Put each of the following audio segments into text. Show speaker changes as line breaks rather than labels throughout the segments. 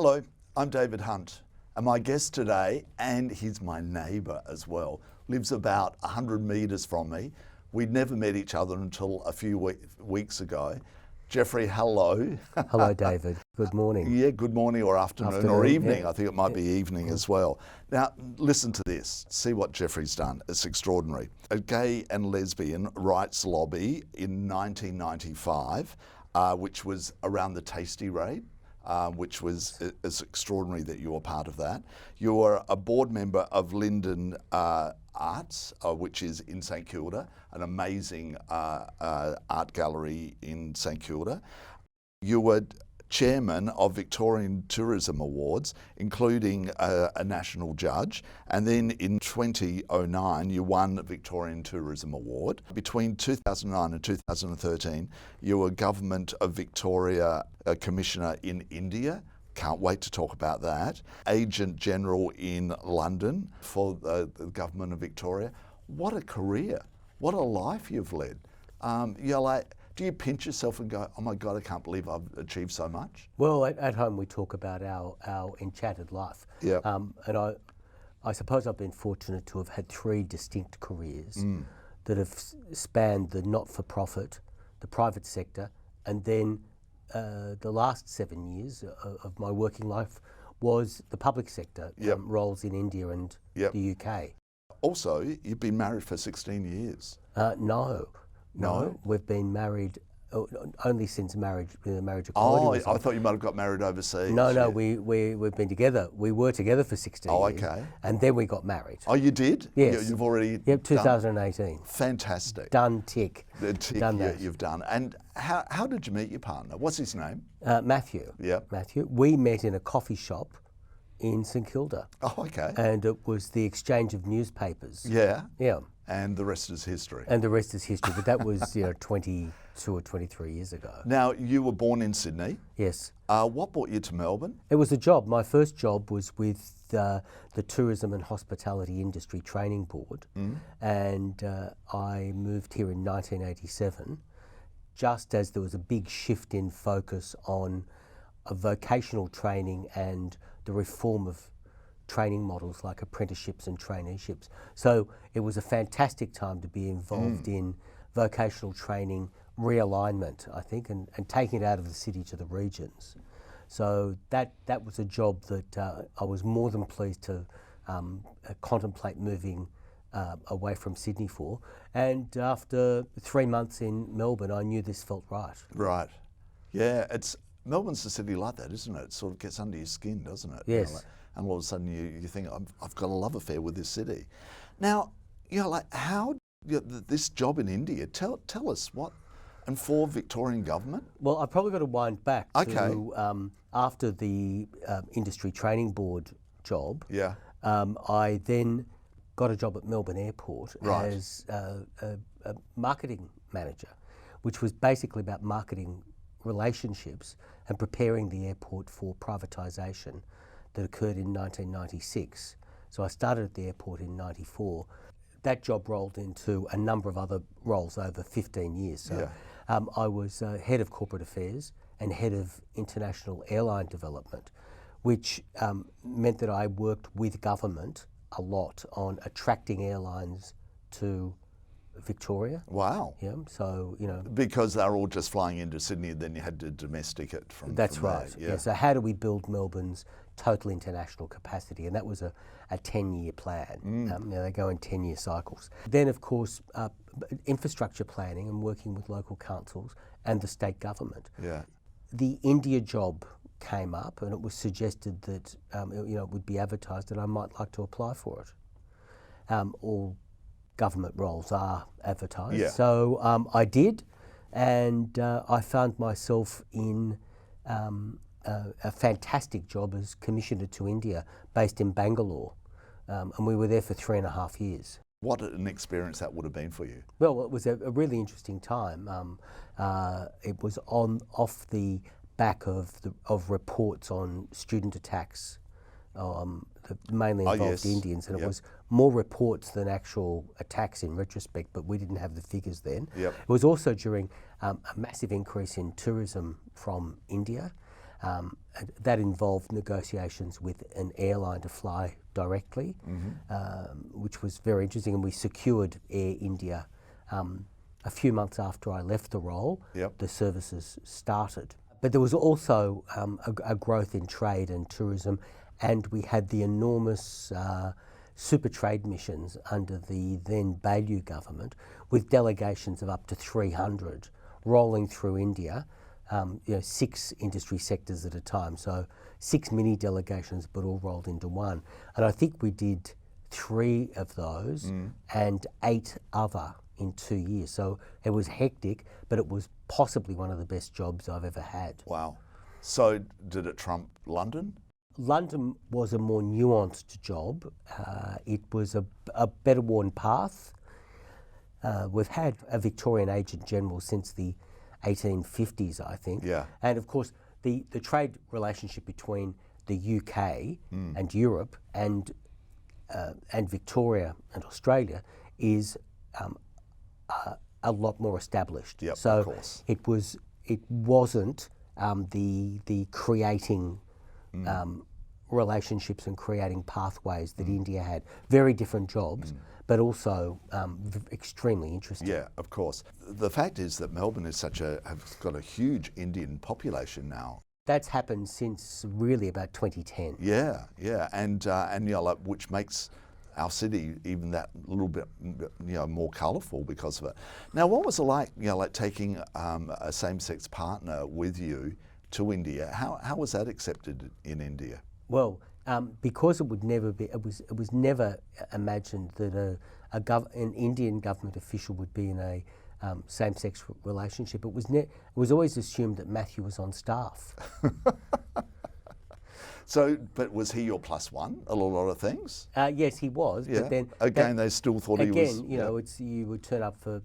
Hello, I'm David Hunt, and my guest today, and he's my neighbour as well, lives about 100 metres from me. We'd never met each other until a few weeks ago. Geoffrey, hello.
Hello, David. Good morning.
Yeah, good morning or afternoon or evening.
Yeah.
I think it might be evening as well. Now, listen to this. See what Geoffrey's done. It's extraordinary. A gay and lesbian rights lobby in 1995, which was around the Tasty raid. Which was it's extraordinary that you were part of that. You were a board member of Linden Arts, which is in St Kilda, an amazing art gallery in St Kilda. You were chairman of Victorian Tourism Awards, including a national judge, and then in 2009 you won the Victorian Tourism Award. Between 2009 and 2013 you were Government of Victoria Commissioner in India. Can't wait to talk about that. Agent General in London for the Government of Victoria. What a career, what a life you've led. You're like, do you pinch yourself and go, oh my God, I can't believe I've achieved so much?
Well, at home we talk about our enchanted life.
Yeah.
And I suppose I've been fortunate to have had three distinct careers that have spanned the not-for-profit, the private sector, and then the last 7 years of my working life was the public sector roles in India and the UK.
Also, you've been married for 16 years.
No, we've been married only since marriage. The marriage
equality. Oh, I thought you might have got married overseas.
No, we've been together. We were together for 16 years.
Okay.
And then we got married.
Oh, you did?
Yes.
You've already.
Yep, 2018.
Fantastic.
Done. Tick.
The tick.
Done that.
You've done. And how did you meet your partner? What's his name?
Matthew.
Yeah.
Matthew. We met in a coffee shop in St Kilda.
Oh, okay.
And it was the exchange of newspapers.
Yeah.
Yeah.
And the rest is history.
And the rest is history, but that was 22 or 23 years ago.
Now, you were born in Sydney.
Yes.
What brought you to Melbourne?
It was a job. My first job was with the Tourism and Hospitality Industry Training Board, and I moved here in 1987, just as there was a big shift in focus on vocational training and the reform of training models like apprenticeships and traineeships. So it was a fantastic time to be involved in vocational training realignment, I think, and taking it out of the city to the regions. So that was a job that I was more than pleased to contemplate moving away from Sydney for. And after 3 months in Melbourne, I knew this felt right.
Right. Yeah, Melbourne's a city like that, isn't it? It sort of gets under your skin, doesn't it?
Yes.
You know, and all of a sudden you think, I've got a love affair with this city. Now, how this job in India, tell us what, and for Victorian government?
Well, I've probably got to wind back
okay.
to after the Industry Training Board job.
Yeah.
I then got a job at Melbourne Airport as a marketing manager, which was basically about marketing relationships and preparing the airport for privatisation that occurred in 1996. So I started at the airport in 94. That job rolled into a number of other roles over 15 years. So I was head of corporate affairs and head of international airline development, which meant that I worked with government a lot on attracting airlines to Victoria.
Wow.
Yeah. So
because they're all just flying into Sydney, and then you had to domestic it from.
That's
from
right.
There. Yeah.
So how do we build Melbourne's total international capacity? And that was a 10-year plan. They go in 10-year cycles. Then, of course, infrastructure planning and working with local councils and the state government.
Yeah.
The India job came up, and it was suggested that it would be advertised, and I might like to apply for it. All government roles are advertised.
Yeah.
So I did, and I found myself in a fantastic job as Commissioner to India based in Bangalore, and we were there for 3.5 years.
What an experience that would have been for you.
Well, it was a really interesting time. It was off the back of reports on student attacks that mainly involved Indians, and it was more reports than actual attacks in retrospect, but we didn't have the figures then. It was also during a massive increase in tourism from India, That involved negotiations with an airline to fly directly, which was very interesting, and we secured Air India a few months after I left the role.
Yep.
The services started. But there was also a growth in trade and tourism, and we had the enormous super trade missions under the then Baillieu government, with delegations of up to 300 rolling through India, 6 industry sectors at a time. So 6 mini delegations, but all rolled into one. And I think we did 3 of those and 8 other in 2 years. So it was hectic, but it was possibly one of the best jobs I've ever had.
Wow. So did it trump London?
London was a more nuanced job. It was a better worn path. We've had a Victorian Agent General since the 1850s, I think.
Yeah.
And of course, the trade relationship between the UK and Europe and Victoria and Australia is a lot more established.
Yep,
so
of course.
it wasn't the creating relationships and creating pathways that India had. Very different jobs, but also extremely interesting.
Yeah, of course. The fact is that Melbourne is has got a huge Indian population now.
That's happened since really about 2010.
Yeah, and which makes our city even that little bit more colourful because of it. Now, what was it like taking a same-sex partner with you to India? How was that accepted in India?
Well, because it was never imagined that an Indian government official would be in a same-sex relationship. It was always assumed that Matthew was on staff.
So, but was he your plus one a lot of things?
Yes, he was.
Yeah.
But then
again, they still thought he was.
You would turn up for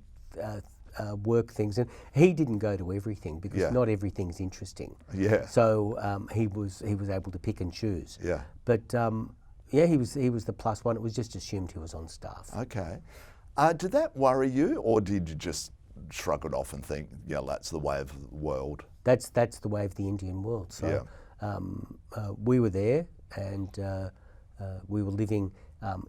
work things, and he didn't go to everything because not everything's interesting.
Yeah.
So he was able to pick and choose.
Yeah.
But he was the plus one. It was just assumed he was on staff.
Okay. Did that worry you, or did you just shrug it off and think, that's the way of the world?
That's the way of the Indian world. So we were there, and we were living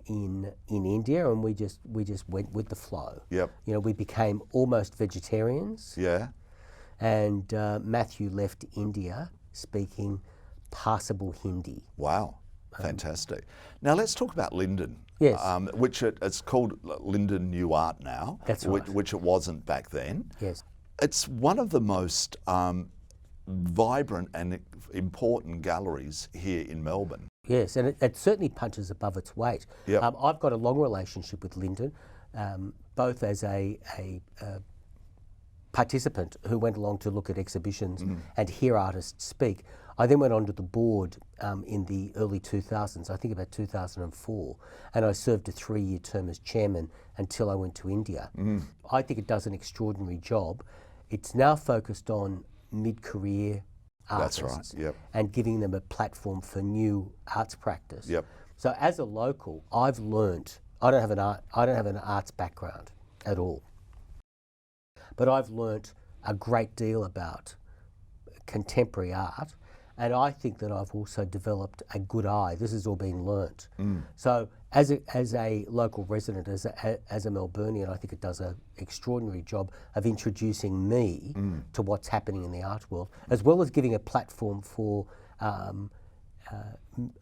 in India, and we just went with the flow.
Yep.
We became almost vegetarians.
Yeah.
And Matthew left India speaking passable Hindi.
Wow. Fantastic. Now let's talk about Linden.
Yes.
Which it's called Linden New Art now.
That's right.
Which it wasn't back then.
Yes.
It's one of the most vibrant and important galleries here in Melbourne.
Yes, and it certainly punches above its weight.
Yep.
I've got a long relationship with Linden, both as a participant who went along to look at exhibitions and hear artists speak. I then went onto the board in the early 2000s, I think about 2004, and I served a 3-year term as chairman until I went to India. I think it does an extraordinary job. It's now focused on mid-career artists.
That's right. Yep.
And giving them a platform for new arts practice.
Yep.
So as a local, I've learnt. I don't have an arts background at all, but I've learnt a great deal about contemporary art, and I think that I've also developed a good eye. This has all been learnt. So as a local resident, as a Melburnian, I think it does an extraordinary job of introducing me to what's happening in the art world, as well as giving a platform for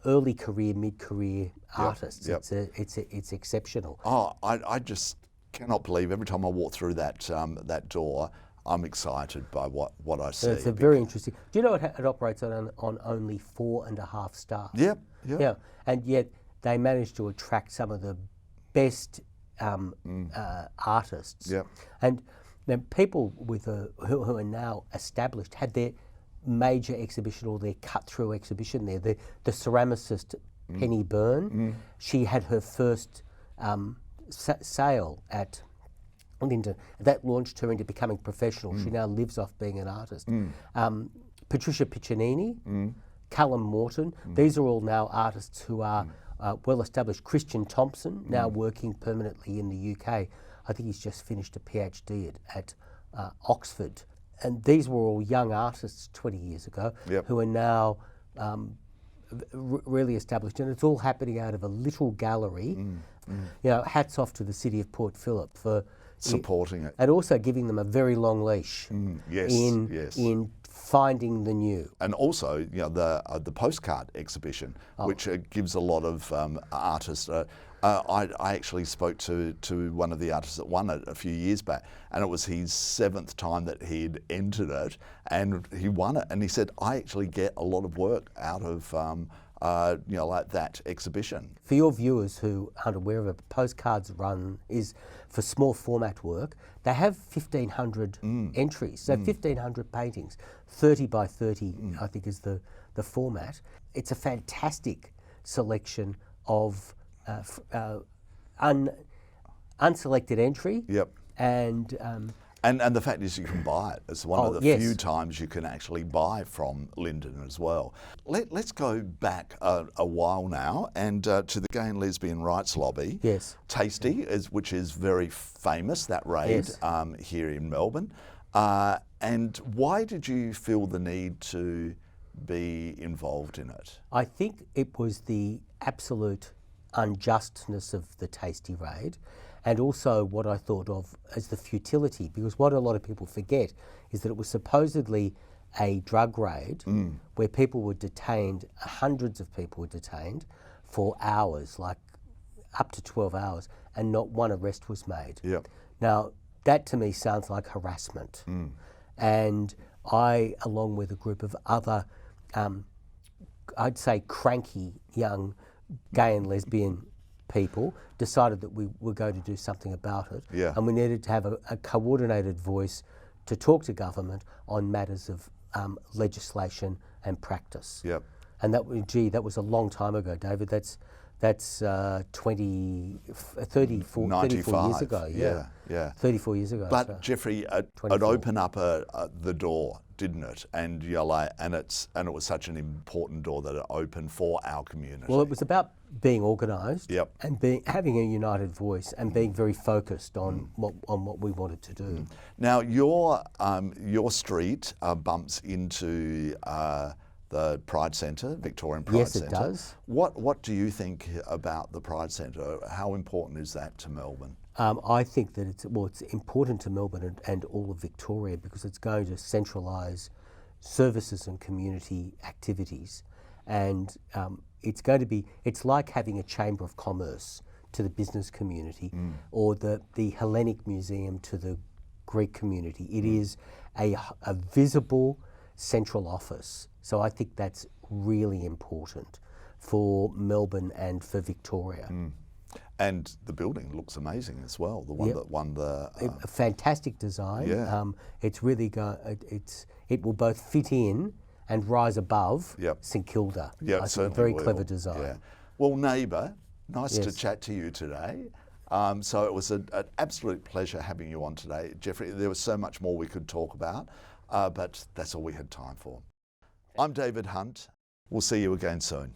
early career, mid-career artists.
Yep.
It's exceptional.
Oh, I just cannot believe every time I walk through that door, I'm excited by what I see.
It's very interesting. Do you know it operates on only 4.5 staff?
Yep.
Yeah, and yet they managed to attract some of the best artists.
Yep.
And then people who are now established had their major exhibition or their cut-through exhibition there. The ceramicist Penny Byrne, she had her first sale at Linden. That launched her into becoming professional. She now lives off being an artist. Patricia Piccinini, Callum Morton, these are all now artists who are well established. Christian Thompson, now working permanently in the UK. I think he's just finished a PhD at Oxford. and these were all young artists 20 years ago
Yep.
who are now really established, and it's all happening out of a little gallery. You know, hats off to the City of Port Phillip for
supporting it.
and also giving them a very long leash
Yes, yes.
in finding the new.
And also, you know, the postcard exhibition, which gives a lot of artists. I actually spoke to one of the artists that won it a few years back, and it was his 7th time that he'd entered it, and he won it. And he said, I actually get a lot of work out of you know, like that exhibition.
For your viewers who aren't aware of it, Postcards Run is for small format work. They have 1,500 entries, so 1,500 paintings, 30 by 30, I think is the format. It's a fantastic selection of unselected entry.
Yep.
And
the fact is you can buy it. It's one of the few times you can actually buy from Linden as well. Let's go back a while now and to the Gay and Lesbian Rights Lobby.
Yes.
Tasty, which is very famous, that raid here in Melbourne. And why did you feel the need to be involved in it?
I think it was the absolute unjustness of the Tasty raid, and also what I thought of as the futility, because what a lot of people forget is that it was supposedly a drug raid where people were detained, hundreds of people were detained for hours, like up to 12 hours, and not one arrest was made.
Yep.
Now, that to me sounds like harassment. And I, along with a group of other, I'd say cranky young gay and lesbian people, decided that we were going to do something about it.
Yeah.
And we needed to have a coordinated voice to talk to government on matters of legislation and practice.
Yep.
And that was a long time ago, David. That's 34 years ago.
Yeah.
34 years ago.
But
so
Geoffrey, it
24.
opened up the door, didn't it? And it was such an important door that it opened for our community.
Well, it was about being organised
Yep.
and having a united voice and being very focused on what we wanted to do.
Now your street bumps into the Pride Centre, Victorian Pride Centre.
Yes, it does.
What do you think about the Pride Centre? How important is that to Melbourne?
I think that it's important to Melbourne and all of Victoria because it's going to centralise services and community activities, and it's like having a chamber of commerce to the business community, or the Hellenic Museum to the Greek community. It is a visible central office. So I think that's really important for Melbourne and for Victoria.
And the building looks amazing as well. The one that won the
a fantastic design.
Yeah.
It's really it will both fit in and rise above St Kilda.
Yeah,
I think
certainly
a very
will.
clever design.
Yeah. Well, neighbour, nice to
Yes.
chat to you today. So it was an absolute pleasure having you on today, Geoffrey. There was so much more we could talk about, but that's all we had time for. I'm David Hunt. We'll see you again soon.